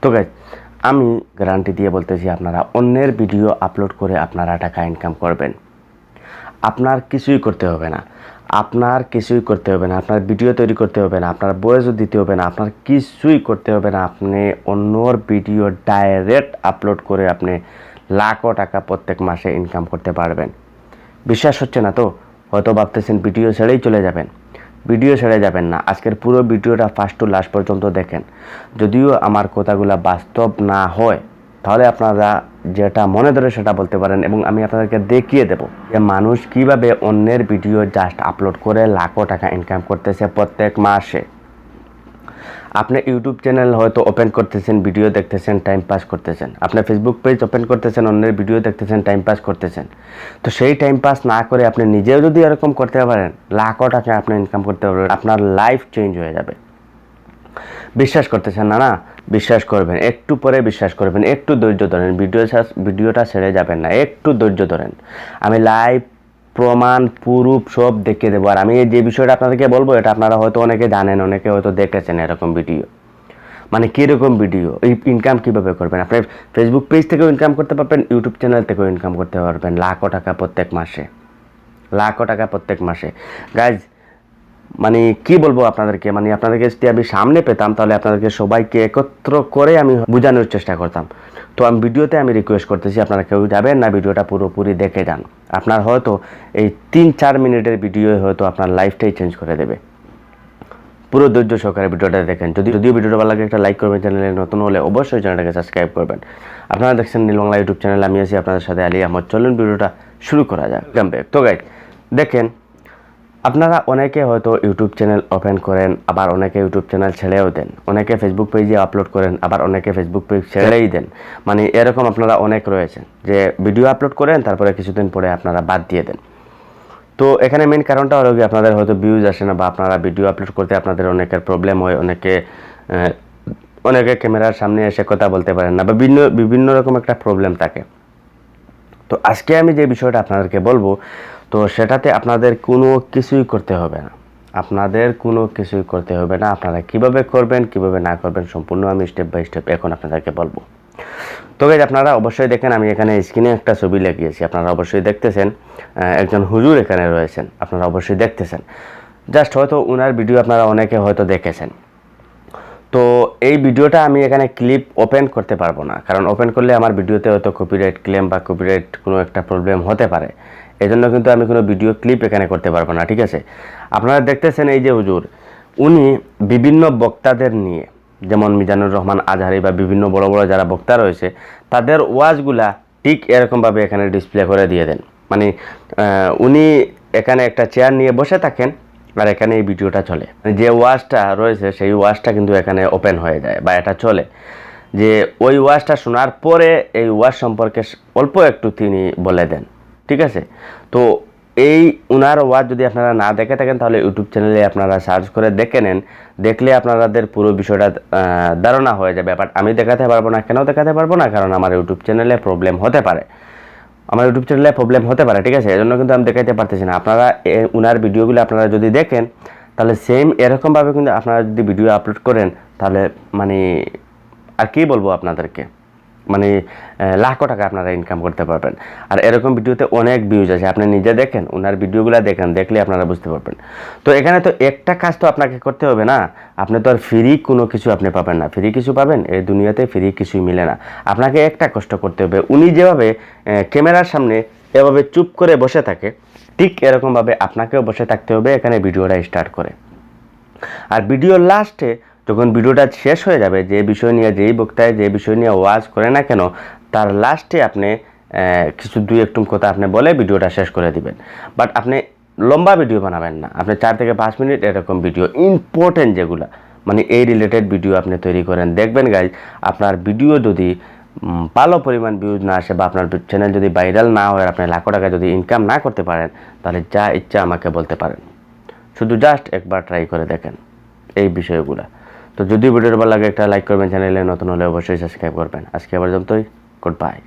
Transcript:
তো গাইজ আমি গ্যারান্টি দিয়ে বলতেছি আপনারা অন্যের ভিডিও আপলোড করে আপনারা টাকা ইনকাম করবেন। আপনার কিছুই করতে হবে না, আপনার ভিডিও তৈরি করতে হবে না, আপনার ভয়েসও দিতে হবে না, আপনার কিছুই করতে হবে না। আপনি অন্যর ভিডিও ডাইরেক্ট আপলোড করে আপনি লাখো টাকা প্রত্যেক মাসে ইনকাম করতে পারবেন। বিশ্বাস হচ্ছে না তো? হয়তো ভাবতেছেন ভিডিও ছেড়েই চলে যাবেন। ভিডিও ছেড়ে যাবেন না, আজকের পুরো ভিডিওটা ফার্স্ট টু লাস্ট পর্যন্ত দেখেন। যদিও আমার কথাগুলো বাস্তব না হয় তাহলে আপনারা যেটা মনে ধরে সেটা বলতে পারেন, এবং আমি আপনাদেরকে দেখিয়ে দেব যে মানুষ কিভাবে অন্যের ভিডিও জাস্ট আপলোড করে লাখো টাকা ইনকাম করতেছে প্রত্যেক মাসে। আপনি ইউটিউব চ্যানেল হয়তো ওপেন করতেছেন, ভিডিও দেখতেছেন, টাইম পাস করতেছেন। আপনি ফেসবুক পেজ ওপেন করতেছেন, অন্যের ভিডিও দেখতেছেন, টাইম পাস করতেছেন। তো সেই টাইম পাস না করে আপনি নিজেও যদি এরকম করতে পারেন, লাখো টাকা আপনি ইনকাম করতে পারবেন, আপনার লাইফ চেঞ্জ হয়ে যাবে। বিশ্বাস করতেছেন না? না, বিশ্বাস করবেন, একটু পরে বিশ্বাস করবেন, একটু ধৈর্য ধরেন, ভিডিওটা ছেড়ে যাবেন না, একটু ধৈর্য ধরেন। আমি লাইভ প্রমাণ প্রুফ সব দেখিয়ে দেবো। আর আমি যে বিষয়টা আপনাদেরকে বলবো এটা আপনারা হয়তো অনেকে জানেন, অনেকে হয়তো দেখেছেন এরকম ভিডিও। মানে কীরকম ভিডিও, এই ইনকাম কীভাবে করবেন। আপনি ফেসবুক পেজ থেকেও ইনকাম করতে পারবেন, ইউটিউব চ্যানেল থেকেও ইনকাম করতে পারবেন লাখো টাকা প্রত্যেক মাসে, লাখো টাকা প্রত্যেক মাসে। গাইজ মানে কি বলবো আপনাদেরকে, মানে আপনাদেরকে যদি আমি সামনে পেতাম তাহলে আপনাদেরকে সবাইকে একত্র করে আমি বোঝানোর চেষ্টা করতাম। তো আমি ভিডিওতে রিকোয়েস্ট করতেছি আপনারা কেউ যাবেন না, ভিডিওটা পুরোপুরি দেখে যান। আপনার হয়তো এই 3-4 মিনিটের ভিডিও হয়তো আপনার লাইফটাই চেঞ্জ করে দেবে। পুরো ধৈর্য সহকারে ভিডিওটা দেখেন। যদিও ভিডিওটা ভালো লাগে একটা লাইক করবেন, চ্যানেলে নতুন হলে অবশ্যই চ্যানেলটাকে সাবস্ক্রাইব করবেন। আপনারা দেখছেন নীল বাংলা ইউটিউব চ্যানেল, আমি আছি আপনাদের সাথে আলী আহমদ। চলুন ভিডিওটা শুরু করা যাক। তো গাইজ দেখেন, আপনারা অনেকে হয়তো ইউটিউব চ্যানেল ওপেন করেন, আবার অনেকে ইউটিউব চ্যানেল ছেড়েও দেন, অনেকে ফেসবুক পেজে আপলোড করেন, আবার অনেকে ফেসবুক পেজ ছেড়েই দেন। মানে এরকম আপনারা অনেক রয়েছেন যে ভিডিও আপলোড করেন, তারপরে কিছুদিন পরে আপনারা বাদ দিয়ে দেন। তো এখানে মেন কারণটা হলো কি, আপনাদের হয়তো ভিউজ আসে না, বা আপনারা ভিডিও আপলোড করতে আপনাদের অনেকের প্রবলেম হয়, অনেকে ক্যামেরার সামনে এসে কথা বলতে পারেন না, বা বিভিন্ন রকম একটা প্রবলেম থাকে। তো আজকে আমি যে বিষয়টা আপনাদেরকে বলবো, তো সেটাতে আপনাদের কোনো কিছুই করতে হবে না, আপনারা কিভাবে করবেন কিভাবে না করবেন সম্পূর্ণ আমি স্টেপ বাই স্টেপ এখন আপনাদেরকে বলবো। তো গাইজ আপনারা অবশ্যই দেখেন, আমি এখানে স্ক্রিনে একটা ছবি লাগিয়েছি, আপনারা অবশ্যই দেখতেছেন। একজন হুজুর এখানে রয়েছেন, আপনারা অবশ্যই দেখতেছেন। জাস্ট হয়তো ওনার ভিডিও আপনারা অনেকে হয়তো দেখেছেন। তো এই ভিডিওটা আমি এখানে ক্লিপ ওপেন করতে পারবো না, কারণ ওপেন করলে আমার ভিডিওতে হয়তো কপিরাইট ক্লেম বা কপিরাইট কোনো একটা প্রবলেম হতে পারে। এই জন্য কিন্তু আমি কোনো ভিডিও ক্লিপ এখানে করতে পারবো না, ঠিক আছে? আপনারা দেখতেছেন এই যে হুজুর, উনি বিভিন্ন বক্তাদের নিয়ে, যেমন মিজানুর রহমান আজহারি বা বিভিন্ন বড় বড় যারা বক্তা রয়েছে, তাদের ওয়াজগুলা ঠিক এরকমভাবে এখানে ডিসপ্লে করে দিয়ে দেন। মানে উনি এখানে একটা চেয়ার নিয়ে বসে থাকেন, আর এখানে এই ভিডিওটা চলে। যে ওয়াজটা রয়েছে সেই ওয়াজটা কিন্তু এখানে ওপেন হয়ে যায় বা এটা চলে, যে ওই ওয়াজটা শোনার পরে এই ওয়াজ সম্পর্কে অল্প একটু তিনি বলে দেন, ঠিক আছে? তো এই উনার ওয়াজ যদি আপনারা না দেখে থাকেন তাহলে ইউটিউব চ্যানেলে আপনারা সার্চ করে দেখে নেন, দেখলে আপনাদের পুরো বিষয়টা ধারণা হয়ে যাবে। বাট আমি দেখাতে পারবো না। কেন দেখাতে পারবো না? কারণ আমার ইউটিউব চ্যানেলে প্রবলেম হতে পারে, ঠিক আছে? এজন্য কিন্তু আমি দেখাইতে পারতেছি না। আপনারা উনার ভিডিওগুলো আপনারা যদি দেখেন তাহলে সেম এরকমভাবে কিন্তু আপনারা যদি ভিডিও আপলোড করেন তাহলে মানে আর কি বলবো আপনাদেরকে, মানে লাখো টাকা আপনারা ইনকাম করতে পারবেন। আর এরকম ভিডিওতে অনেক ভিউজ আছে, আপনি নিজে দেখেন, ওনার ভিডিওগুলো দেখেন, দেখলে আপনারা বুঝতে পারবেন। তো এখানে তো একটা কাজ তো আপনাকে করতে হবে না, আপনি তো আর ফ্রি কোনো কিছু আপনি পাবেন না। ফ্রি কিছু পাবেন এই দুনিয়াতে? ফ্রি কিছুই মিলে না। আপনাকে একটা কষ্ট করতে হবে। উনি যেভাবে ক্যামেরার সামনে এভাবে চুপ করে বসে থাকে, ঠিক এরকমভাবে আপনাকেও বসে থাকতে হবে এখানে ভিডিওটা স্টার্ট করে। আর ভিডিওর লাস্টে যখন ভিডিওটা শেষ হয়ে যাবে, যে বিষয় নিয়ে যেই বক্তায় যে বিষয় নিয়ে ওয়াজ করে না কেন, তার লাস্টে আপনি কিছু দুই একটু কথা আপনি বলে ভিডিওটা শেষ করে দিবেন। বাট আপনি লম্বা ভিডিও বানাবেন না, আপনি 4 থেকে 5 মিনিট এরকম ভিডিও, ইম্পর্টেন্ট যেগুলো মানে এই রিলেটেড ভিডিও আপনি তৈরি করেন। দেখবেন গাইজ, আপনার ভিডিও যদি ভালো পরিমাণ ভিউজ না আসে বা আপনার চ্যানেল যদি ভাইরাল না হয়, আপনি লাখো টাকা যদি ইনকাম না করতে পারেন, তাহলে যা ইচ্ছা আমাকে বলতে পারেন। শুধু জাস্ট একবার ট্রাই করে দেখেন এই বিষয়গুলো। তো যদি ভিডিওটা ভালো লাগে একটা লাইক করবেন, চ্যানেলে নতুন হলে অবশ্যই সাবস্ক্রাইব করবেন। আজকে আবার পর্যন্তই, গুড বাই।